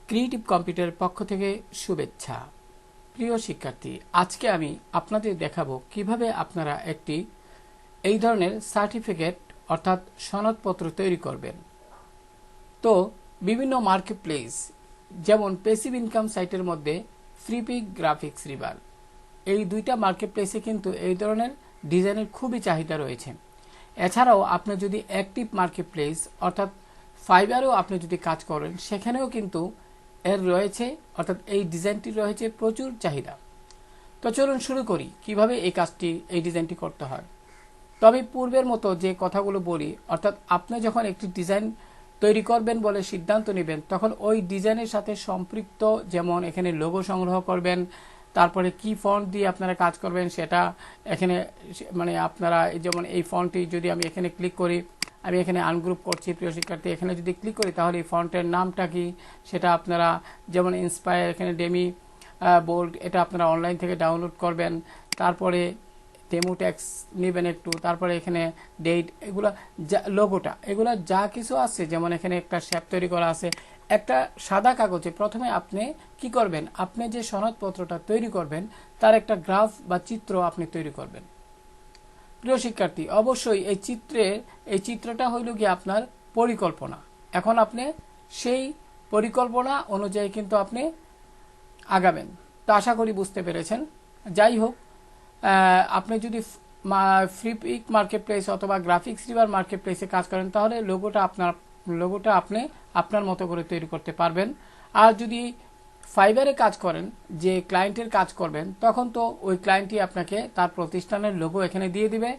Creative কম্পিউটারের পক্ষ থেকে শুভেচ্ছা। প্রিয় শিক্ষার্থী, আজকে আমি আপনাদের দেখাবো কিভাবে আপনারা একটি এই ধরনের সার্টিফিকেট অর্থাৎ সনদপত্র তৈরি করবেন। তো বিভিন্ন মার্কেট প্লেস যেমন প্যাসিভ ইনকাম সাইটের মধ্যে ফ্রিপিক, গ্রাফিক্স রিভার, এই দুইটা মার্কেট প্লেসে কিন্তু এই ধরনের ডিজাইনের খুবই চাহিদা রয়েছে। এছাড়াও আপনি যদি অ্যাক্টিভ মার্কেট প্লেস অর্থাৎ ফাইবারেও আপনি যদি কাজ করেন, সেখানেও কিন্তু এর রয়েছে অর্থাৎ এই ডিজাইনটি রয়েছে প্রচুর চাহিদা। তো চলুন শুরু করি কিভাবে এই ডিজাইনটি করতে হয়। তবে পূর্বের মতো যে কথাগুলো বলি, অর্থাৎ আপনি যখন একটি ডিজাইন তৈরি করবেন বলে সিদ্ধান্ত নেবেন, তখন ওই ডিজাইনের সাথে সম্পৃক্ত যেমন এখানে লোগো সংগ্রহ করবেন, তারপরে কি ফন্ট দিয়ে আপনারা কাজ করবেন সেটা এখানে আপনারা যেমন এই ফন্টটি যদি আমি এখানে ক্লিক করি, আমি এখানে আনগ্রুপ করছি প্রিয় শিক্ষার্থী, এখানে যদি ক্লিক করি তাহলে এই ফন্টের নামটা কি সেটা আপনারা যেমন ইন্সপায়ার, এখানে ডেমি বোল্ড, এটা আপনারা অনলাইন থেকে ডাউনলোড করবেন। তারপরে ডেমো ট্যাক্স নেবেন একটু, তারপরে এখানে ডেট, এগুলা লোগোটা, এগুলা যা কিছু আছে, যেমন এখানে একটা শেপ তৈরি করা আছে একটা সাদা কাগজে। প্রথমে আপনি কি করবেন, আপনি যে সনদপত্রটা তৈরি করবেন তার একটা গ্রাফ বা চিত্র আপনি তৈরি করবেন। প্রিয় শিক্ষার্থী, অবশ্যই এই চিত্রটা হইল কি আপনার পরিকল্পনা। এখন আপনি সেই পরিকল্পনা অনুযায়ী কিন্তু আপনি আগাবেন। তো আশা করি বুঝতে পেরেছেন। যাই হোক, আপনি যদি ফ্রিপিক মার্কেট প্লেস অথবা গ্রাফিক্স রিভার মার্কেট প্লেসে কাজ করেন, তাহলে লোগোটা আপনি আপনার মতো করে তৈরি করতে পারবেন। আর যদি ফাইবারে কাজ করেন, যে ক্লায়েন্টের কাজ করবেন, তখন তো ওই ক্লায়েন্টই আপনাকে তার প্রতিষ্ঠানের লোগো এখানে দিয়ে দিবে,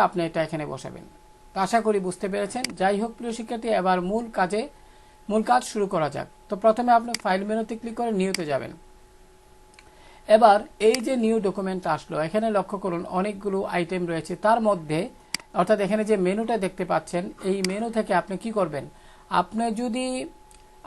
আপনি এটা এখানে বসাবেন। তো আশা করি বুঝতে পেরেছেন। যাই হোক প্রিয় শিক্ষার্থী, এবার মূল কাজ শুরু করা যাক। তো প্রথমে আপনি ফাইল মেনুতে ক্লিক করে নিউতে যাবেন। এবার এই যে নিউ ডকুমেন্ট আসলো, এখানে লক্ষ্য করুন অনেকগুলো আইটেম রয়েছে। তার মধ্যে অর্থাৎ এখানে যে মেনুটা দেখতে পাচ্ছেন, এই মেনু থেকে আপনি কি করবেন, আপনি যদি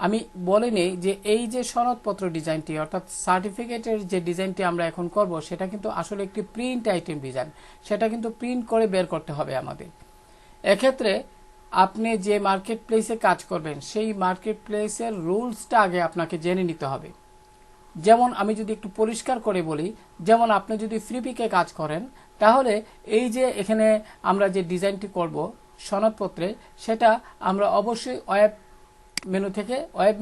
আমি বলে নেই যে এই যে সনদপত্র ডিজাইনটি অর্থাৎ সার্টিফিকেটের যে ডিজাইনটি আমরা এখন করব, সেটা কিন্তু আসলে একটি প্রিন্ট আইটেম ডিজাইন, সেটা কিন্তু প্রিন্ট করে বের করতে হবে আমাদের। এক্ষেত্রে আপনি যে মার্কেট প্লেসে কাজ করবেন, সেই মার্কেট প্লেসের রুলসটা আগে আপনাকে জেনে নিতে হবে। যেমন আমি যদি একটু পরিষ্কার করে বলি, যেমন আপনি যদি ফ্রিপিকে কাজ করেন, তাহলে এই যে এখানে আমরা যে ডিজাইনটি করব সনদপত্রে, সেটা আমরা অবশ্যই ওয়েব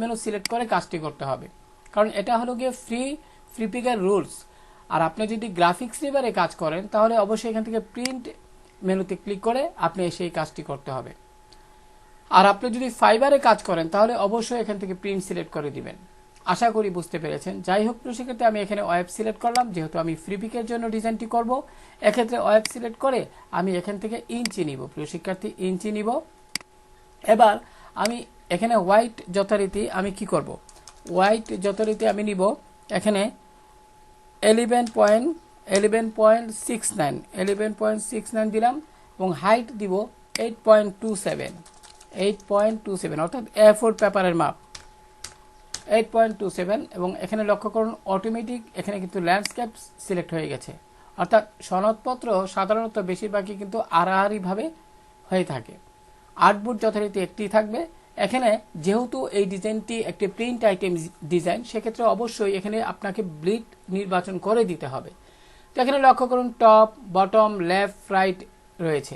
মেনু সিলেক্ট করে কাজটি করতে হবে, কারণ এটা হলো গিয়ে ফ্রিপিকের রুলস। আর আপনি যদি গ্রাফিক্স রিভারে কাজ করেন, তাহলে অবশ্যই এখান থেকে প্রিন্ট মেনুতে ক্লিক করে আপনি সেই কাজটি করতে হবে। আর আপনি যদি ফাইবারে কাজ করেন, তাহলে অবশ্যই এখান থেকে প্রিন্ট সিলেক্ট করে দিবেন। আশা করি বুঝতে পেরেছেন। যাই হোক প্রিয় শিক্ষার্থী, আমি এখানে ওয়েব সিলেক্ট করলাম, যেহেতু আমি ফ্রিপিকের জন্য ডিজাইনটি করব। এক্ষেত্রে ওয়েব সিলেক্ট করে আমি এখান থেকে ইঞ্চি নিব, প্রিয় শিক্ষার্থী ইঞ্চি নিব। এবার আমি এখানে হোয়াইট যথারীতি আমি কি করব, হোয়াইট যথারীতি আমি নিব এখানে 11.69 দিলাম, এবং হাইট দিব 8.27 অর্থাৎ A4 পেপারের মাপ 8.27। এবং এখানে লক্ষ্য করুন অটোমেটিক এখানে কিন্তু ল্যান্ডস্কেপ সিলেক্ট হয়ে গেছে। অর্থাৎ সনদপত্র সাধারণত বেশিরভাগই কিন্তু আড়াআড়ি ভাবে হয়ে থাকে। আর্টবোর্ড যথারীতি একটি থাকবে। এখানে যেহেতু এই ডিজাইনটি একটি প্রিন্ট আইটেম ডিজাইন, সেক্ষেত্রে অবশ্যই এখানে আপনাকে ব্লিড নির্বাচন করে দিতে হবে। তো এখানে লক্ষ্য করুন টপ, বটম, লেফট, রাইট রয়েছে।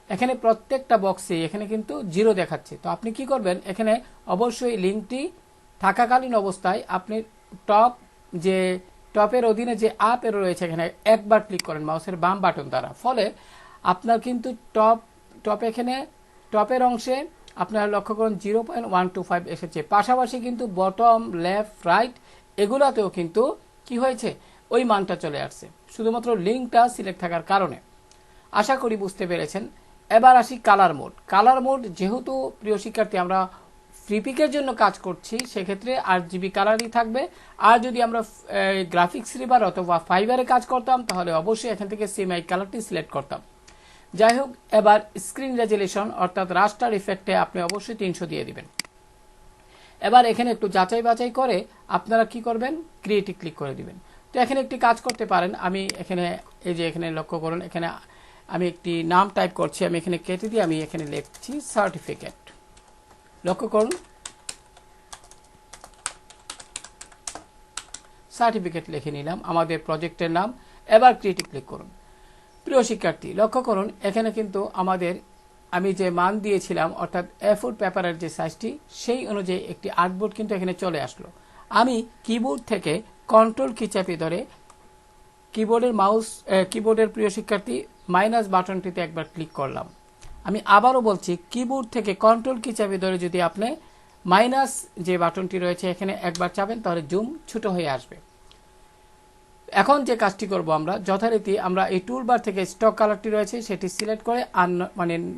এখানে প্রত্যেকটা বক্সে এখানে কিন্তু 0 দেখাচ্ছে। তো আপনি কি করবেন, এখানে অবশ্যই লিঙ্কটি থাকাকালীন অবস্থায় আপনি টপের অধীনে যে আপ এরো রয়েছে, এখানে একবার ক্লিক করেন মাউসের বাম বাটন দ্বারা, ফলে আপনার কিন্তু টপের অংশে আপনারা লক্ষ্য করুন 0.125 এসেছে। পাশাপাশি কিন্তু বটম, লেফট, রাইট এগুলাতেও কিন্তু কি হয়েছে, ওই মানটা চলে আসছে, শুধুমাত্র লিঙ্কটা সিলেক্ট থাকার কারণে। আশা করি বুঝতে পেরেছেন। এবার আসি কালার মোড। যেহেতু প্রিয় শিক্ষার্থী আমরা ফ্রিপিকের জন্য কাজ করছি, সেক্ষেত্রে RGB কালারই থাকবে। আর যদি আমরা গ্রাফিক্স রিভার অথবা ফাইবারে কাজ করতাম, তাহলে অবশ্যই এখান থেকে সেমি কালারটি সিলেক্ট করতাম। যাই হোক, এবার স্ক্রিন রেজুলেশন অর্থাৎ রাস্টার ইফেক্টে আপনি অবশ্যই 300 দিয়ে দিবেন। এবার এখানে একটু যাচাই বাছাই করে আপনারা কি করবেন, ক্রিয়েটিভ ক্লিক করে দিবেন। তো এখানে একটি কাজ করতে পারেন। আমি এখানে এই যে এখানে লক্ষ্য করুন, এখানে আমি একটি নাম টাইপ করছি, আমি এখানে কেটে দিয়ে আমি এখানে লিখছি সার্টিফিকেট। লক্ষ্য করুন সার্টিফিকেট লিখে নিলাম, আমাদের প্রজেক্টের নাম। এবার ক্রিয়েটে ক্লিক করুন। প্রিয় শিক্ষার্থী, লক্ষ্য করুন এখানে কিন্তু আমি যে মান দিয়েছিলাম অর্থাৎ A4 পেপারের যে সাইজটি, সেই অনুযায়ী একটি আর্টবোর্ড কিন্তু এখানে চলে আসলো। আমি কিবোর্ড থেকে কন্ট্রোল কি চাপে ধরে কিবোর্ডের প্রিয় শিক্ষার্থী মাইনাস বাটনটিতে একবার ক্লিক করলাম। আমি আবারও বলছি, কিবোর্ড থেকে কন্ট্রোল কি চাপে ধরে যদি আপনি মাইনাস যে বাটনটি রয়েছে এখানে একবার চাপেন, তাহলে জুম ছোট হয়ে আসবে। এখন যে কাজটি করব, আমরা যথারীতি আমরা এই টুলবার থেকে স্টক কালারটি রয়েছে সেটি সিলেক্ট করে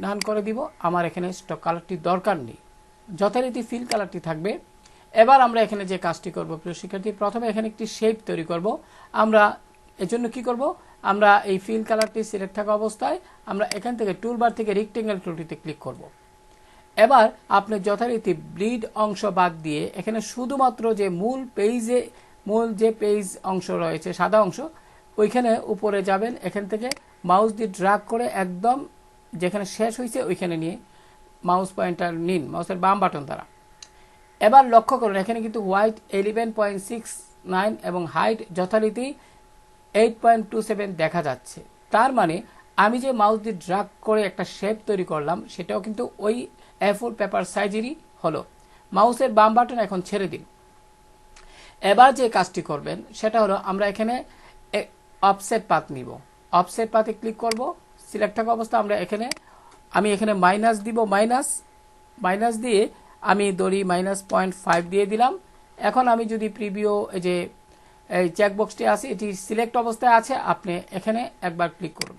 নান করে দিব। আমার এখানে স্টক কালারটি দরকার নেই, যথারীতি ফিল কালারটি থাকবে। এবার আমরা এখানে যে কাজটি করব প্রিয় শিক্ষার্থী, প্রথমে এখানে একটি শেপ তৈরি করব। আমরা এজন্য কি করব, আমরা এই ফিল কালারটি সিলেক্ট থাকা অবস্থায় আমরা এখান থেকে টুলবার থেকে রেক্টেঙ্গেল টুলটিতে ক্লিক করব। এবার আপনি যথারীতি ব্লিড অংশ বাদ দিয়ে এখানে শুধুমাত্র যে মূল যে পেজ অংশ রয়েছে, সাদা অংশ, ওইখানে উপরে যাবেন। এখান থেকে মাউস দিয়ে ড্র্যাগ করে একদম যেখানে শেষ হয়েছে ওইখানে নিয়ে মাউস পয়েন্টার নিন, মাউসের বাম বাটন দ্বারা। এবার লক্ষ্য করুন এখানে কিন্তু হোয়াইট 11.69 এবং হাইট যথারীতি 8.27 দেখা যাচ্ছে। তার মানে আমি যে মাউস দিয়ে ড্র্যাগ করে একটা শেপ তৈরি করলাম সেটাও কিন্তু ওই A4 পেপার সাইজেরই হলো। মাউসের বাম বাটন এখন ছেড়ে দিন। এবার যে কাজটি করবেন সেটা হলো, আমরা এখানে অফসেট পাথ নিব। অফসেট পাথে ক্লিক করব। সিলেক্ট থাকা অবস্থা আমি এখানে মাইনাস দিব। মাইনাস দিয়ে আমি ধরি -0.5 দিয়ে দিলাম। এখন আমি যদি প্রিভিউ যে এই চেকবক্সটি আছে এটি সিলেক্ট অবস্থায় আছে, আপনি এখানে একবার ক্লিক করুন,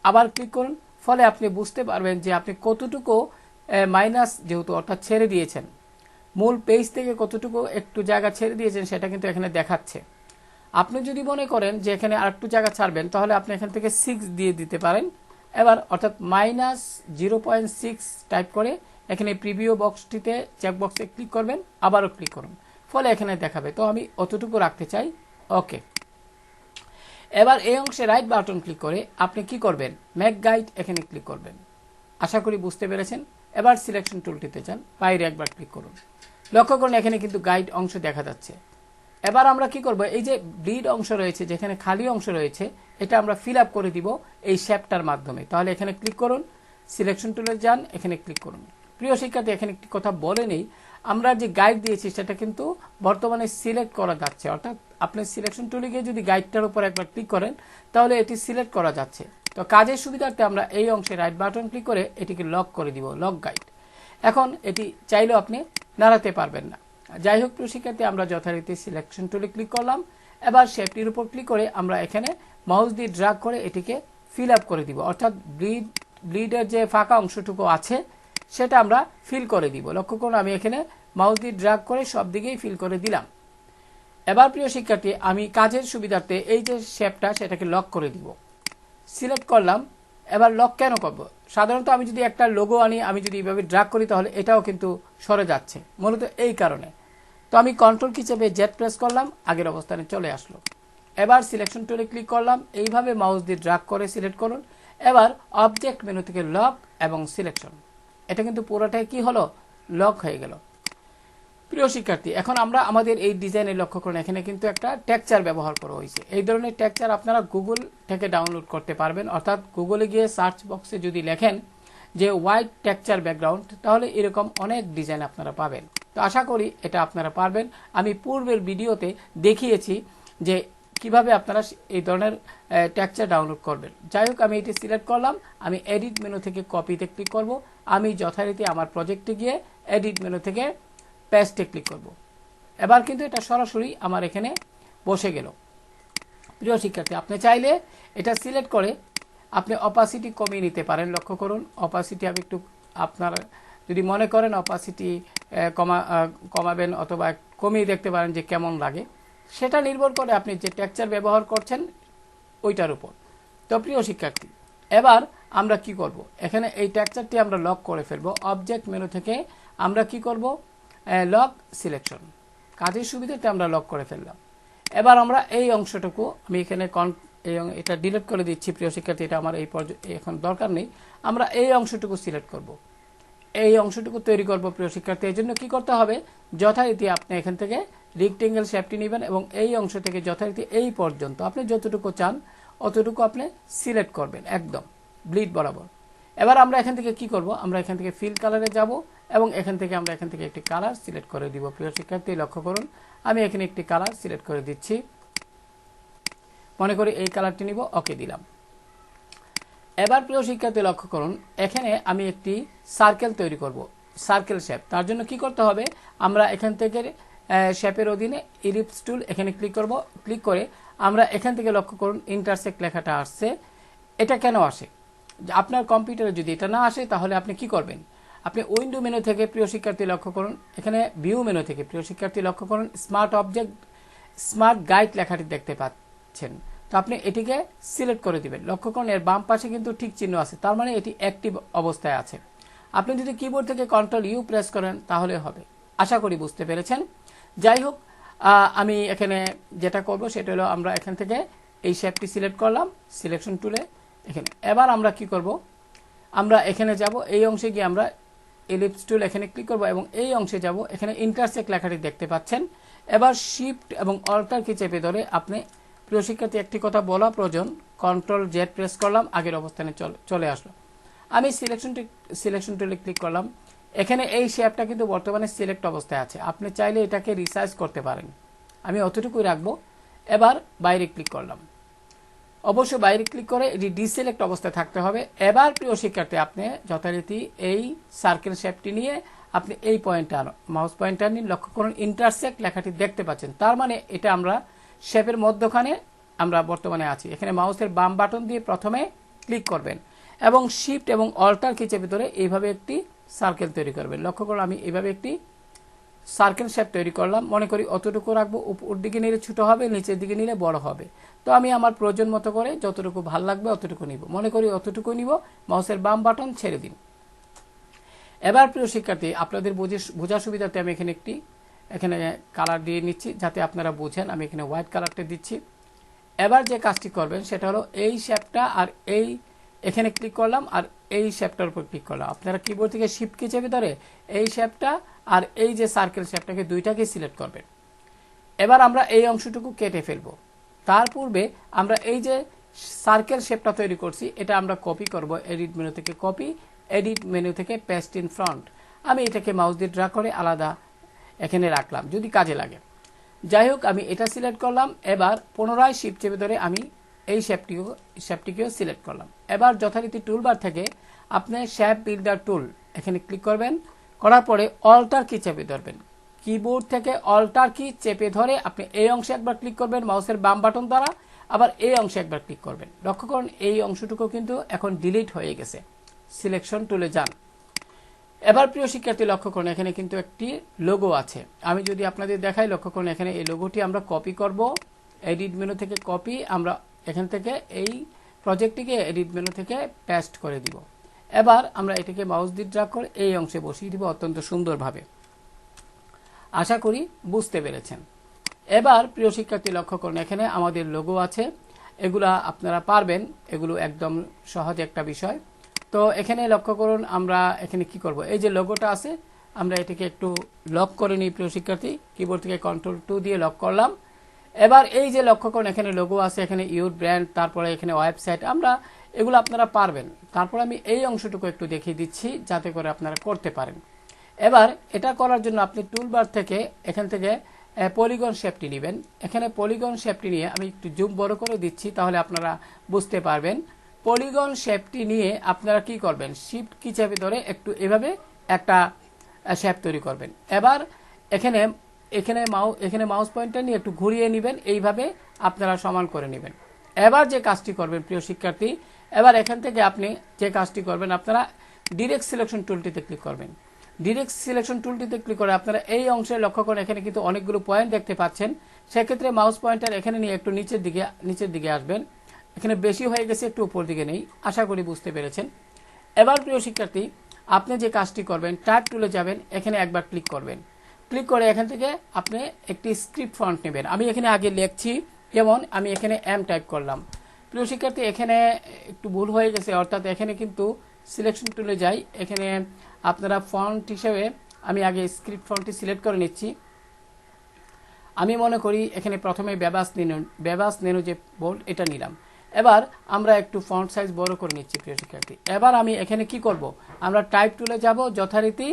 আবার ক্লিক করুন। ফলে আপনি বুঝতে পারবেন যে আপনি কতটুকু মাইনাস, যেহেতু অর্থাৎ ছেড়ে দিয়েছেন, মূল পেজ থেকে কতটুকু একটু জায়গা ছেড়ে দিয়েছেন সেটা কিন্তু এখানে দেখাচ্ছে। আপনি যদি মনে করেন যে এখানে আরেকটু জায়গা ছাড়বেন, তাহলে আপনি এখান থেকে 6 দিয়ে দিতে পারেন। এবার অর্থাৎ -0.6 টাইপ করে এখানে প্রিভিউ বক্সটিতে চেকবক্সে ক্লিক করবেন, আবারও ক্লিক করুন, ফলে এখানে দেখাবে। তো আমি অতটুকু রাখতে চাই, ওকে। এবার এই অংশে রাইট বাটন ক্লিক করে আপনি কি করবেন, মেক গাইড এখানে ক্লিক করবেন। আশা করি বুঝতে পেরেছেন। এবার সিলেকশন টুলটিতে যান, বাইরে একবার ক্লিক করুন। লক্ষ্য করুন এখানে কিন্তু গাইড অংশ দেখা যাচ্ছে। এবার আমরা কি করব, এই যে ব্লিড অংশ রয়েছে, যেখানে খালি অংশ রয়েছে, এটা আমরা ফিল আপ করে দিব এই শেপটার মাধ্যমে। তাহলে এখানে ক্লিক করুন, সিলেকশন টুলে যান, এখানে ক্লিক করুন। প্রিয় শিক্ষার্থী, এখানে একটি কথা বলে নেই, আমরা যে গাইড দিয়েছি সেটা কিন্তু বর্তমানে সিলেক্ট করা যাচ্ছে। অর্থাৎ আপনি সিলেকশন টুলে গিয়ে যদি গাইডটার উপর একবার ক্লিক করেন, তাহলে এটি সিলেক্ট করা যাচ্ছে। তো কাজের সুবিধার্থে আমরা এই অংশে রাইট বাটন ক্লিক করে এটিকে লক করে দিব, লক গাইড। এখন এটি চাইলেও আপনি নাড়াতে পারবেন না। যাই হোক প্রিয় শিক্ষার্থী, আমরা যথারীতি সিলেকশন টুলে ক্লিক করলাম। এবার শেপটির উপর ক্লিক করে আমরা এখানে মাউস দিয়ে ড্র্যাগ করে এটিকে ফিল আপ করে দিব। অর্থাৎ ব্লিডের যে ফাঁকা অংশটুকু আছে সেটা আমরা ফিল করে দিব। লক্ষ্য করুন আমি এখানে মাউস দিয়ে ড্র্যাগ করে সব দিকেই ফিল করে দিলাম। এবার প্রিয় শিক্ষার্থী, আমি কাজের সুবিধার্থে এই যে শেপটা সেটাকে লক করে দিব। সিলেক্ট করলাম। এবার লক কেন করব, সাধারণত আমি যদি একটা লোগো আনি, আমি যদি এইভাবে ড্র্যাগ করি তাহলে এটাও কিন্তু সরে যাচ্ছে, মূলত এই কারণে। তো আমি কন্ট্রোল কি চেপে জেড প্রেস করলাম, আগের অবস্থানে চলে আসলো। এবার সিলেকশন টুলে ক্লিক করলাম, এইভাবে মাউস দিয়ে ড্র্যাগ করে সিলেক্ট করুন। এবার অবজেক্ট মেনু থেকে লক এবং সিলেকশন, এটা কিন্তু পুরোটাই কি হলো, লক হয়ে গেল। প্রিয় শিক্ষার্থী, এখন আমরা আমাদের এই ডিজাইনে লক্ষ্য করুন এখানে কিন্তু একটা টেক্সচার ব্যবহার করা হয়েছে। এই ধরনের টেক্সচার আপনারা গুগল থেকে ডাউনলোড করতে পারবেন। অর্থাৎ গুগলে গিয়ে সার্চ বক্সে যদি লেখেন যে হোয়াইট টেক্সচার ব্যাকগ্রাউন্ড, তাহলে এরকম অনেক ডিজাইন আপনারা পাবেন। তো আশা করি এটা আপনারা পারবেন। আমি পূর্বের ভিডিওতে দেখিয়েছি যে কিভাবে আপনারা এই ধরনের টেক্সচার ডাউনলোড করবেন। যাই হোক, আমি এটি সিলেক্ট করলাম। আমি এডিট মেনু থেকে কপিতে ক্লিক করব। আমি যথারীতি আমার প্রজেক্টে গিয়ে এডিট মেনু থেকে পেস্টে ক্লিক করব। এবার কিন্তু এটা সরাসরি আমার এখানে বসে গেল। প্রিয় শিক্ষার্থী, আপনি চাইলে এটা সিলেক্ট করে আপনি অপাসিটি কমিয়ে নিতে পারেন। লক্ষ্য করুন অপাসিটি আমি একটু, আপনারা যদি মনে করেন অপাসিটি কমাবেন অথবা কমিয়ে দেখতে পারেন যে কেমন লাগে, সেটা নির্ভর করে আপনি যে টেক্সচার ব্যবহার করছেন ওইটার উপর। তো প্রিয় শিক্ষার্থী, এবার আমরা কি করব, এখানে এই টেক্সচারটি আমরা লক করে ফেলবো। অবজেক্ট মেনু থেকে আমরা কি করব, লক সিলেকশন, কাজের সুবিধাতে আমরা লক করে ফেললাম। এবার আমরা এই অংশটুকু আমি এখানে এটা ডিলিট করে দিচ্ছি। প্রিয় শিক্ষার্থী, এটা আমার এখন দরকার নেই। আমরা এই অংশটুকু সিলেক্ট করব, এই অংশটুকু তৈরি করব। প্রিয় শিক্ষার্থী, এই জন্য কি করতে হবে, যথারীতি আপনি এখান থেকে রেক্টেঙ্গেল শেপটি নেবেন এবং এই অংশ থেকে যথারীতি এই পর্যন্ত আপনি যতটুকু চান অতটুকু আপনি সিলেক্ট করবেন একদম ব্লিড বরাবর। এবার আমরা এখান থেকে কি করব, আমরা এখান থেকে ফিল কালারে যাব এবং এখান থেকে আমরা এখান থেকে একটি কালার সিলেক্ট করে দিব। প্রিয় শিক্ষার্থী লক্ষ্য করুন, আমি এখানে একটি কালার সিলেক্ট করে দিচ্ছি, মনে করি এই কালারটি নিব, ওকে দিলাম। এবার প্রিয় শিক্ষার্থী লক্ষ্য করুন, এখানে আমি একটি সার্কেল তৈরি করব, সার্কেল শেপ। তার জন্য কি করতে হবে, আমরা এখান থেকে শেপের অধীনে ইলিপস টুল এখানে ক্লিক করব। ক্লিক করে আমরা এখান থেকে লক্ষ্য করুন ইন্টারসেক্ট লেখাটা আসছে। এটা কেন আসে, আপনার কম্পিউটারে যদি এটা না আসে তাহলে আপনি কি করবেন, আপনি উইন্ডো মেনু থেকে প্রিয় শিক্ষার্থী লক্ষ্য করুন, এখানে ভিউ মেনু থেকে প্রিয় শিক্ষার্থী লক্ষ্য করুন স্মার্ট অবজেক্ট স্মার্ট গাইড লেখাটি দেখতে পাচ্ছেন। তো আপনি এটিকে সিলেক্ট করে দিবেন। লক্ষ্য করুন এর বাম পাশে কিন্তু ঠিক চিহ্ন আছে, তার মানে এটি অ্যাক্টিভ অবস্থায় আছে। আপনি যদি কিবোর্ড থেকে কন্ট্রোল ইউ প্রেস করেন তাহলে হবে। আশা করি বুঝতে পেরেছেন। যাই হোক, আমি এখানে যেটা করব সেটা হলো আমরা এখান থেকে এই শেপটি সিলেক্ট করলাম সিলেকশন টুলে এখানে। এবার আমরা কি করব, আমরা এখানে যাব, এই অংশে গিয়ে আমরা এলিপস টুল এখানে ক্লিক করব এবং এই অংশে যাব, এখানে ইন্টারসেক্ট লেখাটি দেখতে পাচ্ছেন। এবার শিফট এবং অল্টার কি চেপে ধরে আপনি প্রিয় শিক্ষার্থী একটি কথা বলা প্রয়োজন, কন্ট্রোল জেড প্রেস করলাম, আগের অবস্থানে চলে আসলো। আমি সিলেকশন টুলে ক্লিক করলাম, এখানে এই শেপটা কিন্তু বর্তমানে সিলেক্ট অবস্থায় আছে, আপনি চাইলে এটাকে রিসাইজ করতে পারেন, আমি অতটুকুই রাখবো। এবার বাইরে ক্লিক করলাম, অবশ্যই বাইরে ক্লিক করে এটি ডিসিলেক্ট অবস্থায় থাকতে হবে। এবার প্রিয় শিক্ষার্থী আপনি যথারীতি এই সার্কেল শেপটি নিয়ে আপনি এই পয়েন্টার মাউস পয়েন্টার নিয়ে লক্ষ্য করুন ইন্টারসেক্ট লেখাটি দেখতে পাচ্ছেন, তার মানে এটা আমরা শেপের মধ্যখানে আমরা বর্তমানে আছি। এখানে মাউসের বাম বাটন দিয়ে প্রথমে ক্লিক করবেন এবং শিফট এবং অল্টার কি চেপে ধরে এইভাবে একটি সার্কেল তৈরি করবেন। লক্ষ্য করুন আমি এইভাবে একটি সার্কেল শেপ তৈরি করলাম, মনে করি অতটুকু রাখবো, উপর দিকে নিলে ছোট হবে, নিচের দিকে নিলে বড় হবে। তো আমি আমার প্রয়োজন মতো করে যতটুকু ভাল লাগবে অতটুকু নিব, মনে করি অতটুকু নিব, মাউসের বাম বাটন ছেড়ে দিন। এবার প্রিয় শিক্ষার্থী আপনাদের বোঝার সুবিধাতে আমি এখানে কালার দিয়ে নিচ্ছি যাতে আপনারা বুঝেন। আমি এখানে হোয়াইট কালারটা দিচ্ছি। এবার যে কাজটি করবেন সেটা হলো এই শেপটা আর এই এখানে ক্লিক করলাম আর এই শেপটার উপর ক্লিক করলাম। আপনারা কিবোর্ড থেকে শিফট কি চেপে ধরে এই শেপটা আর এই যে সার্কেল শেপটাকে দুইটাকে সিলেক্ট করবেন। এবার আমরা এই অংশটুকু কেটে ফেলবো। তার পূর্বে আমরা এই যে সার্কেল শেপটা তৈরি করছি এটা আমরা কপি করব, এডিট মেনু থেকে কপি, এডিট মেনু থেকে পেস্ট ইন ফ্রন্ট। আমি এটাকে মাউস দিয়ে ড্র্যাগ করে আলাদা এখানে রাখলাম যদি কাজে লাগে। যাই হোক আমি এটা সিলেক্ট করলাম। এবার পুনরায় শিফট চেপে ধরে আমি এই শেপটিকেও সিলেক্ট করলাম। এবার যথারীতি টুলবার থেকে আপনি শেপ বিল্ডার টুল এখানে ক্লিক করবেন, করার পরে অল্টার কি চেপে ধরবেন। কিবোর্ড থেকে অল্টার কি চেপে ধরে আপনি এই অংশে একবার ক্লিক করবেন মাউসের বাম বাটন দ্বারা, আবার এই অংশে একবার ক্লিক করবেন। লক্ষ্য করুন এই অংশটুকু কিন্তু এখন ডিলিট হয়ে গেছে। সিলেকশন টুলে যান। এবার প্রিয় শিক্ষার্থী লক্ষ্য করুন এখানে কিন্তু একটি লোগো আছে। আমি যদি আপনাদের দেখাই, লক্ষ্য করুন এখানে এই লোগোটি আমরা কপি করব, এডিট মেনু থেকে কপি, আমরা এখান থেকে এই প্রজেক্টটিকে এডিট মেনু থেকে পেস্ট করে দিব। এবার আমরা এটাকে মাউস দিয়ে ড্র্যাগ করে এই অংশে বসিয়ে দিব অত্যন্ত সুন্দরভাবে। আশা করি বুঝতে পেরেছেন। এবার প্রিয় শিক্ষার্থী লক্ষ্য করুন এখানে আমাদের লোগো আছে, এগুলা আপনারা পারবেন, এগুলো একদম সহজ একটা বিষয়। তো এখানে লক্ষ্য করুন আমরা এখানে কি করব, এই যে লোগোটা আছে আমরা এটাকে একটু লক করে নিই প্রিয় শিক্ষার্থী, কিবোর্ড থেকে কন্ট্রোল 2 দিয়ে লক করলাম। এবার এই যে লক্ষ্য করুন এখানে লোগো আছে, এখানে ইউর ব্র্যান্ড, তারপরে এখানে ওয়েবসাইট, আমরা এগুলো আপনারা পারবেন। তারপর আমি এই অংশটুকু একটু দেখিয়ে দিচ্ছি যাতে করে আপনারা করতে পারেন। এবার এটা করার জন্য আপনি টুলবার থেকে এখান থেকে পলিগন শেপটি নেবেন। এখানে পলিগন শেপটি নিয়ে আমি একটু জুম বড় করে দিচ্ছি তাহলে আপনারা বুঝতে পারবেন। পলিগন শেপটি নিয়ে আপনারা কি করবেন, শিফট কি চেপে ধরে একটু এভাবে একটা শেপ তৈরি করবেন। এবার এখানে মাউস পয়েন্টার নিয়ে একটু ঘুরিয়ে নেবেন, এইভাবে আপনারা সমান করে নেবেন। এবার যে কাজটি করবেন প্রিয় শিক্ষার্থী, এবার এখান থেকে আপনি যে কাজটি করবেন আপনারা ডিরেক্ট সিলেকশন টুলটিতে ক্লিক করবেন। ডিরেক্ট সিলেকশন টুলটিতে ক্লিক করে আপনারা এই অংশে লক্ষ্য করেন এখানে কিন্তু অনেকগুলো পয়েন্ট দেখতে পাচ্ছেন। সেক্ষেত্রে মাউস পয়েন্টার এখানে নিয়ে একটু নিচের দিকে আসবেন। এখানে বেশি হয়ে গেছে, একটু উপর দিকে নেই। আশা করি বুঝতে পেরেছেন। এবার প্রিয় শিক্ষার্থী আপনি যে কাজটি করবেন, টাইপ টুলে যাবেন, এখানে একবার ক্লিক করবেন। ক্লিক করে এখান থেকে আপনি একটি স্ক্রিপ্ট ফন্ট নেবেন। আমি এখানে আগে লিখছি, যেমন আমি এখানে এম টাইপ করলাম। প্রিয় শিক্ষার্থী এখানে একটু ভুল হয়ে গেছে, অর্থাৎ এখানে কিন্তু সিলেকশন টুলে যাই, এখানে আপনারা ফন্ট হিসেবে আমি আগে স্ক্রিপ্ট ফন্টটি সিলেক্ট করে নিচ্ছি। আমি মনে করি এখানে প্রথমে বেবাস নেনু যে বোল্ড এটা নিলাম। এবার আমরা একটু ফন্ট সাইজ বড় করে নিচ্ছি প্রিয় শিক্ষার্থী। এবার আমি এখানে কি করব, আমরা টাইপ টুলে যাব, যথারীতি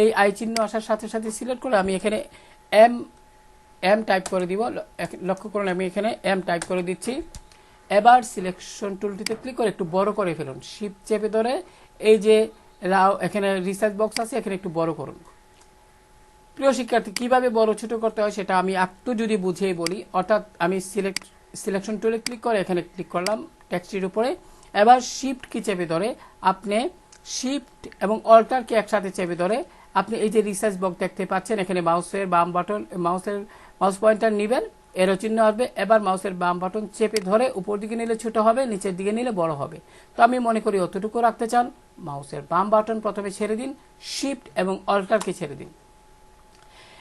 এই আই চিহ্ন আসার সাথে সাথে সিলেক্ট করে আমি এখানে এম টাইপ করে দিব। লক্ষ্য করুন আমি এখানে এম টাইপ করে দিচ্ছি। এবার সিলেকশন টুলটিতে ক্লিক করে একটু বড় করে ফেলুন, শিফট চেপে ধরে এই যে এখানে রিসার্চ বক্স আছে এখানে একটু বড় করুন। প্রিয় শিক্ষার্থী, কিভাবে বড় ছোট করতে হয় সেটা আমি একটু যদি বুঝিয়ে বলি। অর্থাৎ আমি সিলেকশন টুলে ক্লিক করে এখানে ক্লিক করলাম টেক্সটের উপরে। এবার শিফট কি চেপে ধরে আপনি শিফট এবং অল্টার কি একসাথে চেপে ধরে আপনি এই যে রিসার্চ বক্স দেখতে পাচ্ছেন, এখানে মাউসের বাম বাটন মাউস পয়েন্টার নেবেন, এরো চিহ্ন আসবে। এবার মাউসের বাম বাটন চেপে ধরে উপর দিকে নিলে ছোট হবে, নিচের দিকে নিলে বড় হবে। তো আমি মনে করি অতটুকু রাখতে চান, মাউসের বাম বাটন প্রথমে ছেড়ে দিন, শিফট এবং অল্টারকে ছেড়ে দিন।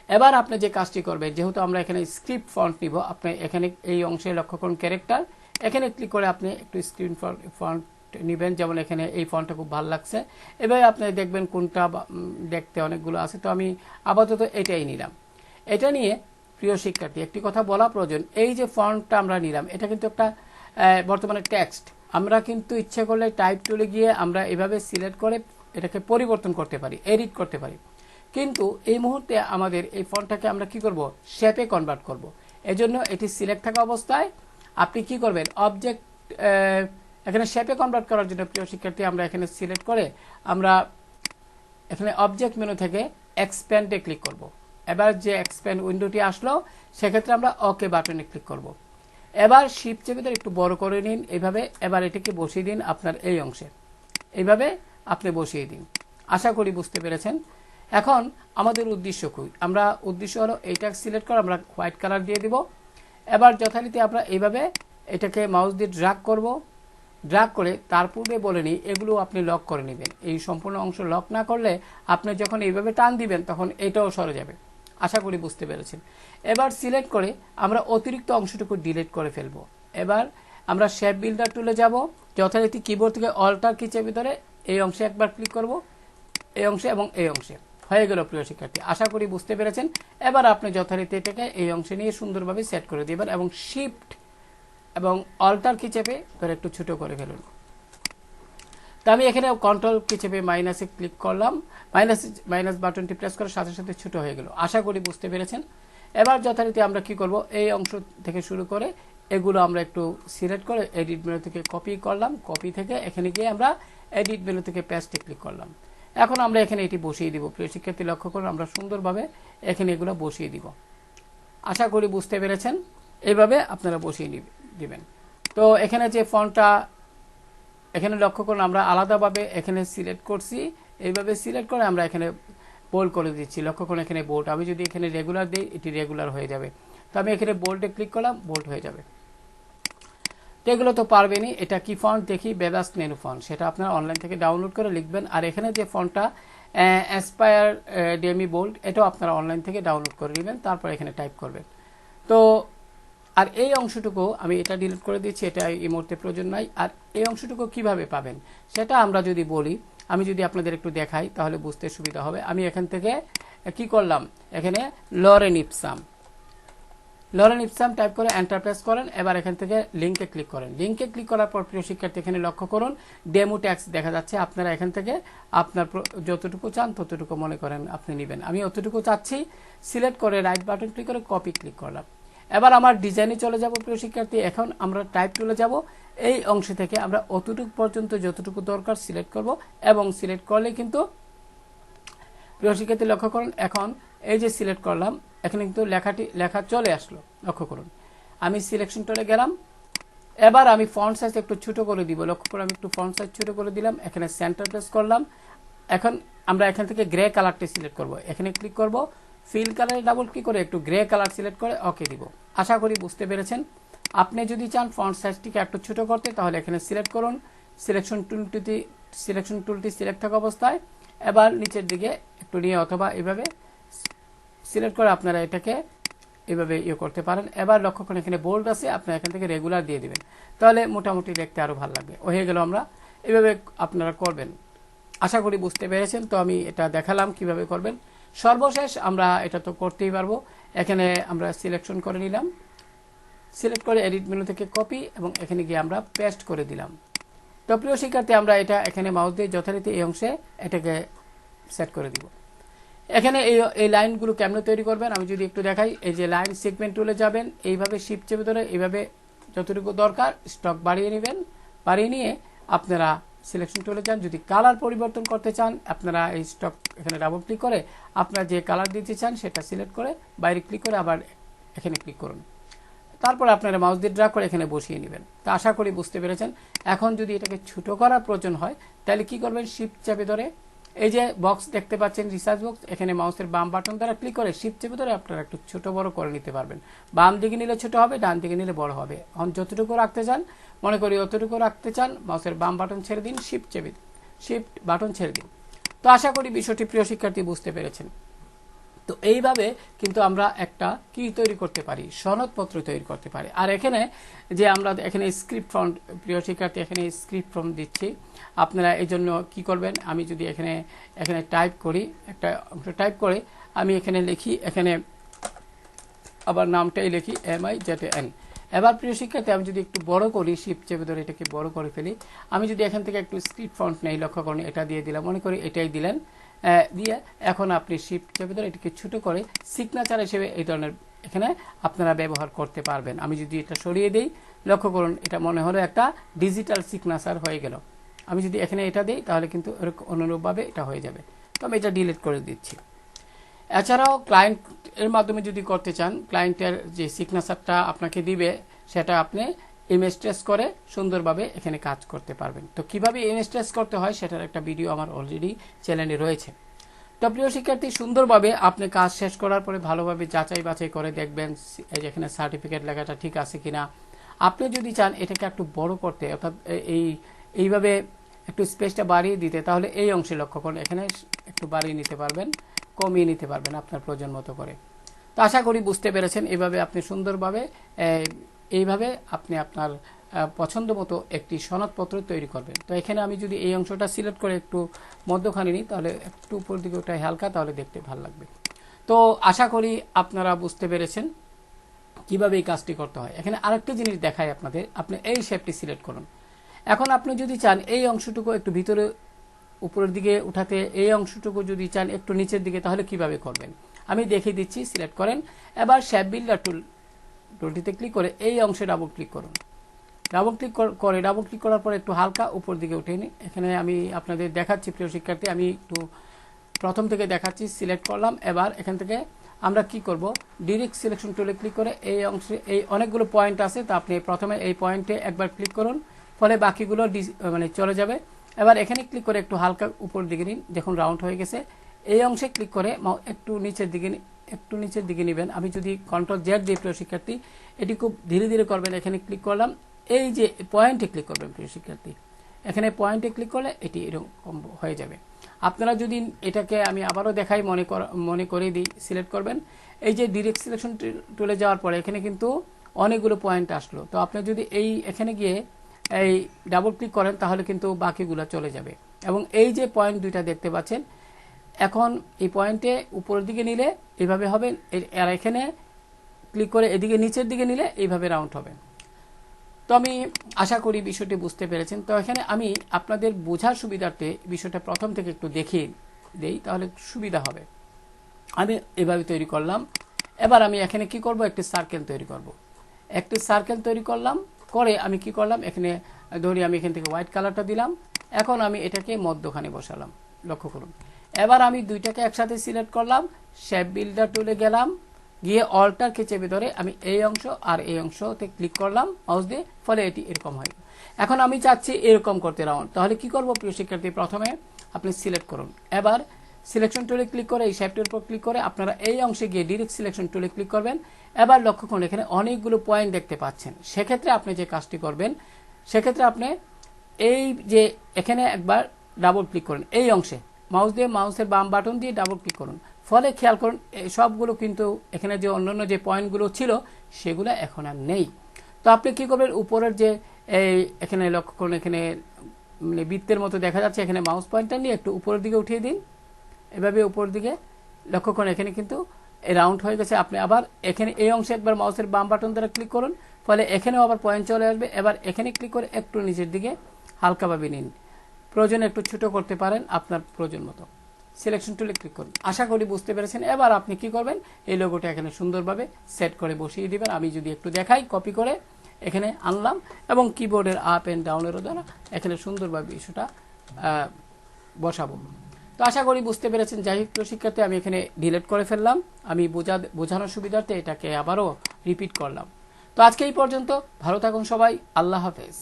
এবার আপনি যে কাজটি করবেন, যেহেতু আমরা এখানে স্ক্রিপ্ট ফন্ট নিব, আপনি এখানে এই অংশে লক্ষ্য করুন ক্যারেক্টার, এখানে ক্লিক করে আপনি একটু স্ক্রিন ফন্ট নেবেন। যেমন এখানে এই ফন্টটা খুব ভালো লাগছে, এবার আপনি দেখবেন কোনটা দেখতে অনেকগুলো আছে, তো আমি আপাতত এটাই নিলাম। এটা নিয়ে প্রিয় শিক্ষার্থী একটি কথা বলা প্রয়োজন, এই যে ফন্টটা আমরা নিলাম এটা কিন্তু একটা বর্তমানে টেক্সট। আমরা কিন্তু ইচ্ছে করলে টাইপ টুলে গিয়ে আমরা এভাবে সিলেক্ট করে এটাকে পরিবর্তন করতে পারি, এডিট করতে পারি। কিন্তু এই মুহূর্তে আমাদের এই ফন্টটাকে আমরা কি করব, শেপে কনভার্ট করব। এজন্য এটি সিলেক্ট থাকা অবস্থায় আপনি কি করবেন, অবজেক্ট এখানে শেপে কনভার্ট করার জন্য প্রিয় শিক্ষার্থী আমরা এখানে সিলেক্ট করে আমরা এখানে অবজেক্ট মেনু থেকে এক্সপ্যান্ডে ক্লিক করব। এবার যে এক্সপ্যান্ড উইন্ডোটি আসলো সেক্ষেত্রে আমরা ওকে বাটনে ক্লিক করব। এবার শিফট চেপে ধরে একটু বড় করে নিন এইভাবে। এবার এটাকে বসিয়ে দিন আপনার এই অংশে, এইভাবে আপনি বসিয়ে দিন। আশা করি বুঝতে পেরেছেন। এখন আমাদের উদ্দেশ্য কি, আমরা উদ্দেশ্য হলো এইটা সিলেক্ট করে আমরা হোয়াইট কালার দিয়ে দিব। এবার যথারীতি আমরা এইভাবে এটাকে মাউস দিয়ে ড্র্যাগ করব। ড্র্যাগ করে তার পূর্বে বলে নিই এগুলো আপনি লক করে নেবেন। এই সম্পূর্ণ অংশ লক না করলে আপনি যখন এইভাবে টান দিবেন তখন এটাও সরে যাবে। আশা করি বুঝতে পেরেছেন। এবার সিলেক্ট করে আমরা অতিরিক্ত অংশটুকু ডিলিট করে ফেলব। এবার আমরা শেপ বিল্ডার টুলে যাব, যথারীতি কিবোর্ড থেকে অল্টার কি চেপে ধরে এই অংশে একবার ক্লিক করব, এই অংশে এবং এই অংশে। হয়ে গেল প্রিয় শিক্ষার্থী, আশা করি বুঝতে পেরেছেন। এবার আপনি যথারীতি এটাকে এই অংশে নিয়ে সুন্দরভাবে সেট করে দিবেন এবং শিফট এবং অল্টার কি চেপে ধরে একটু ছোট করে ফেলুন। তো আমি এখানে কন্ট্রোল কি চেপে মাইনাসে ক্লিক করলাম, মাইনাস বাটনটি প্রেস করার সাথে সাথে ছোট হয়ে গেল। আশা করি বুঝতে পেরেছেন। এবার যথারীতি আমরা কি করব, এই অংশ থেকে শুরু করে এগুলো আমরা একটু সিলেক্ট করে এডিট মেনু থেকে কপি করলাম, কপি থেকে এখানে গিয়ে আমরা এডিট মেনু থেকে পেস্টে ক্লিক করলাম। এখন আমরা এখানে এটি বসিয়ে দিব। প্রিয় শিক্ষার্থী লক্ষ্য করুন আমরা সুন্দরভাবে এখানে এগুলো বসিয়ে দিব। আশা করি বুঝতে পেরেছেন। এইভাবে আপনারা বসিয়ে দিবেন। তো এখানে যে ফন্টটা এখানে লক্ষ্য করুন আমরা আলাদাভাবে এখানে সিলেক্ট করছি, এইভাবে সিলেক্ট করে আমরা এখানে বোল্ড করে দিচ্ছি। লক্ষ্য করুন এখানে বোল্ড, আমি যদি এখানে রেগুলার দিই এটি রেগুলার হয়ে যাবে। তো আমি এখানে বোল্ডে ক্লিক করলাম, বোল্ড হয়ে যাবে। তো এগুলো তো পারবেনই। এটা কি ফন্ট দেখি, বেবাস নেনু ফন্ট, সেটা আপনারা অনলাইন থেকে ডাউনলোড করে লিখবেন। আর এখানে যে ফন্টটা অ্যাসপায়ার ডেমি বোল্ড, এটাও আপনারা অনলাইন থেকে ডাউনলোড করে নেবেন, তারপর এখানে টাইপ করবেন। তো আর এই অংশটুকু আমি এটা ডিলিট করে দিচ্ছি, এটা এই মুহূর্তে প্রয়োজন নাই। আর এই অংশটুকু কিভাবে পাবেন সেটা আমরা যদি বলি, আমি যদি আপনাদের একটু দেখাই তাহলে বুঝতে সুবিধা হবে। আমি এখান থেকে কি করলাম, এখানে লরেন ইপসাম টাইপ করে এন্টার প্রেস করেন। এবার এখান থেকে লিঙ্কে ক্লিক করেন। লিঙ্কে ক্লিক করার পর প্রিয় শিক্ষার্থী এখানে লক্ষ্য করুন ডেমো ট্যাক্স দেখা যাচ্ছে। আপনারা এখান থেকে আপনার যতটুকু চান ততটুকু মনে করেন আপনি নেবেন। আমি অতটুকু চাচ্ছি, সিলেক্ট করে রাইট বাটন ক্লিক করে কপি ক্লিক করলাম। এবার আমার ডিজাইনে চলে যাব প্রিয় শিক্ষার্থী। এখন আমরা টাইপ টুলে যাব, এই অংশ থেকে আমরা অতটুকু পর্যন্ত যতটুকু দরকার সিলেক্ট করব এবং সিলেক্ট করলে কিন্তু প্রিয় শিক্ষার্থী লক্ষ্য করুন এখন এই যে সিলেক্ট করলাম এখানে কিন্তু লেখা চলে আসলো। লক্ষ্য করুন আমি সিলেকশন টুলে গেলাম। এবার আমি ফন্ট সাইজ একটু ছোট করে দিব। লক্ষ্য করে আমি একটু ফন্ট সাইজ ছোট করে দিলাম, এখানে সেন্টার প্রেস করলাম। এখন আমরা এখান থেকে গ্রে কালারটি সিলেক্ট করব, এখানে ক্লিক করব, ফিল কালারে ডাবল ক্লিক করে একটু গ্রে কালার সিলেক্ট করে ওকে দিব। আশা করি বুঝতে পেরেছেন। আপনি যদি চান ফন্ট সাইজটিকে একটু ছোট করতে তাহলে এখানে সিলেক্ট করুন, সিলেকশন টুলটি সিলেক্ট থাকা অবস্থায় এবার নিচের দিকে একটু নিয়ে অথবা এইভাবে সিলেক্ট করে আপনারা এটাকে এভাবে করতে পারেন। এবার লক্ষ্য করুন এখানে বোল্ড আছে, আপনারা এখান থেকে রেগুলার দিয়ে দিবেন, তাহলে মোটামুটি দেখতে আরো ভালো লাগবে। হয়ে গেল, আমরা এভাবে আপনারা করবেন। আশা করি বুঝতে পেরেছেন। তো আমি এটা দেখালাম কিভাবে করবেন। সর্বশেষ আমরা এটা তো করতেই পারবো, এখানে আমরা সিলেকশন করে নিলাম, সিলেক্ট করে এডিট মেনু থেকে কপি এবং এখানে গিয়ে আমরা পেস্ট করে দিলাম। তো প্রিয় শিক্ষার্থী, আমরা এটা এখানে মাউস দিয়ে যথারীতি এই অংশে এটাকে সেট করে দিব। এখানে এই লাইনগুলো কেমনে তৈরি করবেন আমি যদি একটু দেখাই, এই যে লাইন সেগমেন্ট টুলে যাবেন, এইভাবে শিফট চেপে ধরে এইভাবে যতটুকু দরকার স্টক বাড়িয়ে নেবেন, বাড়িয়ে নিয়ে আপনারা সিলেকশন টুলে যান। যদি কালার পরিবর্তন করতে চান আপনারা এই স্টক এখানে ডাবল ক্লিক করে আপনারা যে কালার দিতে চান সেটা সিলেক্ট করে বাইরে ক্লিক করে আবার এখানে ক্লিক করুন, তারপর আপনারা মাউস দিয়ে ড্র্যাগ করে এখানে বসিয়ে নেবেন। তো আশা করি বুঝতে পেরেছেন। এখন যদি এটাকে ছোট করার প্রয়োজন হয় তাহলে কি করবেন, শিফট চেপে ধরে এই যে বক্স দেখতে পাচ্ছেন রিসার্চ বক্স, এখানে মাউসের বাম বাটন দ্বারা ক্লিক করে শিফট চেপে ধরে আপনারা একটু ছোট বড় করে নিতে পারবেন। বাম দিকে নিলে ছোট হবে, ডান দিকে নিলে বড় হবে। এখন যতটুকু রাখতে চান মনে করি অতটুকু রাখতে চান, মাউসের বাম বাটন ছেড়ে দিন, শিফট বাটন ছেড়ে দিন। তো আশা করি বিষয়টি প্রিয় শিক্ষার্থী বুঝতে পেরেছেন। তো এইভাবে কিন্তু আমরা একটা কি তৈরি করতে পারি, সনদপত্র তৈরি করতে পারি। আর এখানে যে আমরা এখানে স্ক্রিপ্ট ফন্ট, প্রিয় শিক্ষার্থী এখানে স্ক্রিপ্ট ফন্ট দিচ্ছি, আপনারা এই জন্য কি করবেন, আমি যদি এখানে টাইপ করি, একটা অংশ টাইপ করে আমি এখানে লিখি, এখানে আবার নামটাই লিখি MIZN। এবার প্রিয় শিক্ষার্থী আমি যদি একটু বড় করি, শিফট চেপে ধরে এটাকে বড় করে ফেলি, আমি যদি এখান থেকে একটু স্ক্রিপ্ট ফন্ট নেই, লক্ষ্য করুন এটা দিয়ে দিলাম, মনে করি এটাই দিলেন, দিয়ে এখন আপনি শিফট চেপে ধরে এটাকে ছোট করে সিগনেচার হিসেবে এই ধরনের এখানে আপনারা ব্যবহার করতে পারবেন। আমি যদি এটা সরিয়ে দিই, লক্ষ্য করুন এটা মনে হলো একটা ডিজিটাল সিগনেচার হয়ে গেল। আমি যদি এখানে এটা দিই তাহলে কিন্তু অনুরূপভাবে এটা হয়ে যাবে। তো আমি এটা ডিলিট করে দিচ্ছি। এছাড়াও ক্লায়েন্টের মাধ্যমে যদি করতে চান, ক্লায়েন্টের যে সিগনেচারটা আপনাকে দিবে সেটা আপনি ইমেজ ট্রেস করে সুন্দরভাবে এখানে কাজ করতে পারবেন। তো কিভাবে ইমেজ ট্রেস করতে হয় সেটার একটা ভিডিও আমার অলরেডি চ্যানেলে রয়েছে। তো প্রিয় শিক্ষার্থী, সুন্দরভাবে আপনি কাজ শেষ করার পরে ভালোভাবে যাচাই বাছাই করে দেখবেন এই যেখানে সার্টিফিকেট লেখাটা ঠিক আছে কিনা। আপনি যদি চান এটাকে একটু বড় করতে, অর্থাৎ এইভাবে একটু স্পেসটা বাড়িয়ে দিতে, তাহলে এই অংশে লক্ষ্য করুন এখানে একটু বাড়িয়ে নিতে পারবেন, কমিয়ে নিতে পারবেন আপনার প্রয়োজন মতো করে। তো আশা করি বুঝতে পেরেছেন। এইভাবে আপনি সুন্দরভাবে এইভাবে আপনি আপনার পছন্দ মতো একটি সনদপত্র তৈরি করবেন। তো এখানে আমি যদি এই অংশটা সিলেক্ট করে একটু মধ্যখানে নিই তাহলে একটু উপর দিকে ওটা হালকা, তাহলে দেখতে ভালো লাগবে। তো আশা করি আপনারা বুঝতে পেরেছেন কিভাবে এই কাজটি করতে হয়। এখানে আরেকটা জিনিস দেখাই আপনাদের, আপনি এই শেপটি সিলেক্ট করুন। এখন আপনি যদি চান এই অংশটুকু একটু ভিতরে উপরের দিকে উঠাতে, এই অংশটুকু যদি চান একটু নিচের দিকে, তাহলে কিভাবে করবেন আমি দেখিয়ে দিচ্ছি। সিলেক্ট করেন, এবার শেপ বিল্ডার টুলটিতে ক্লিক করে এই অংশে ডাবল ক্লিক করুন। ডাবল ক্লিক করার পর একটু হালকা উপর দিকে উঠে নিন। এখানে আমি আপনাদের দেখাচ্ছি প্রিয় শিক্ষার্থী, আমি একটু প্রথম থেকে দেখাচ্ছি। সিলেক্ট করলাম, এবার এখান থেকে আমরা কি করব, ডিরেক্ট সিলেকশন টুলে ক্লিক করে এই অংশে এই অনেকগুলো পয়েন্ট আছে, তো আপনি প্রথমে এই পয়েন্টে একবার ক্লিক করুন, ফলে বাকিগুলো চলে যাবে। এবার এখানে ক্লিক করে একটু হালকা উপর দিকে নিন, দেখুন রাউন্ড হয়ে গেছে। এই অংশে ক্লিক করে একটু নিচের দিকে নেবেন। আমি যদি কন্ট্রোল জেড দিই প্রিয় শিক্ষার্থী, এটি খুব ধীরে ধীরে করবেন। এখানে ক্লিক করলাম, এই যে পয়েন্টে ক্লিক করবেন প্রিয় শিক্ষার্থী, এখানে পয়েন্টে ক্লিক করলে এটি এরকম হয়ে যাবে। আপনারা যদি এটাকে আমি আবারও দেখাই, মনে করে দিই, সিলেক্ট করবেন, এই যে ডিরেক্ট সিলেকশন টুলে যাওয়ার পরে এখানে কিন্তু অনেকগুলো পয়েন্ট আসলো। তো আপনি যদি এখানে গিয়ে এই ডাবল ক্লিক করেন তাহলে কিন্তু বাকিগুলো চলে যাবে। এবং এই যে পয়েন্ট দুইটা দেখতে পাচ্ছেন, এখন এই পয়েন্টে উপরের দিকে নিলে এইভাবে হবে, আর এখানে ক্লিক করে এদিকে নিচের দিকে নিলে এইভাবে রাউন্ড হবে। তো আমি আশা করি বিষয়টি বুঝতে পেরেছেন। তো এখানে আমি আপনাদের বোঝার সুবিধার্থে বিষয়টা প্রথম থেকে একটু দেখিয়ে দেই, তাহলে সুবিধা হবে। আমি এভাবে তৈরি করলাম। এবার আমি এখানে কি করব, একটি সার্কেল তৈরি করলাম, করে আমি কি করলাম, এখানে ধরি আমি এখান থেকে হোয়াইট কালারটা দিলাম। এখন আমি এটাকে মধ্যখানে বসালাম, লক্ষ্য করুন। এবার আমি দুইটাকে একসাথে সিলেক্ট করলাম, শেপ বিল্ডার টুলে গেলাম, গিয়ে অল্টারকে চেপে ধরে আমি এই অংশ আর এই অংশতে ক্লিক করলাম মাউস দিয়ে, ফলে এটি এরকম হয়। এখন আমি চাচ্ছি এরকম করতে রাউন্ড, তাহলে কি করব প্রিয় শিক্ষার্থী, প্রথমে আপনি সিলেক্ট করুন, এবার সিলেকশন টুলে ক্লিক করে এই শেপটির উপর ক্লিক করে আপনারা এই অংশে গিয়ে ডিরেক্ট সিলেকশন টুলে ক্লিক করবেন। এবার লক্ষ্য করুন এখানে অনেকগুলো পয়েন্ট দেখতে পাচ্ছেন। সেক্ষেত্রে আপনি যে কাজটি করবেন, সেক্ষেত্রে আপনি এই যে এখানে একবার ডাবল ক্লিক করুন, এই অংশে মাউসের বাম বাটন দিয়ে ডাবল ক্লিক করুন, ফলে খেয়াল করুন সবগুলো কিন্তু এখানে যে অন্যান্য যে পয়েন্টগুলো ছিল সেগুলো এখন আর নেই। তো আপনি কি করবেন, উপরের যে এখানে লক্ষ্য করুন, এখানে বৃত্তের মতো দেখা যাচ্ছে, এখানে মাউস পয়েন্টার নিয়ে একটু উপরের দিকে উঠিয়ে দিন, এভাবে উপরের দিকে লক্ষ্য করুন এখানে কিন্তু রাউন্ড হয়ে গেছে। আপনি আবার এখানে এই অংশে একবার মাউসের বাম বাটন দ্বারা ক্লিক করুন, ফলে এখানেও আবার পয়েন্ট চলে আসবে। এবার এখানে ক্লিক করে একটু নিচের দিকে হালকাভাবে নিন, প্রয়োজনে একটু ছোট করতে পারেন আপনার প্রয়োজন মতো। সিলেকশন টুলে ক্লিক করুন। আশা করি বুঝতে পেরেছেন। এবার আপনি কি করবেন, এই লোগোটা এখানে সুন্দরভাবে সেট করে বসিয়ে দিবেন। আমি যদি একটু দেখাই, কপি করে এখানে আনলাম এবং কিবোর্ডের আপ এন্ড ডাউনের দ্বারা এখানে সুন্দরভাবে ইস্যুটা বসাবো। তো আশা করি বুঝতে পেরেছেন। যাই হোক শিক্ষার্থী, আমি এখানে ডিলিট করে ফেললাম। আমি বোঝানোর সুবিধার্থে এটাকে আবারও রিপিট করলাম। তো আজকে এই পর্যন্ত। ভালো থাকুন সবাই। আল্লাহ হাফেজ।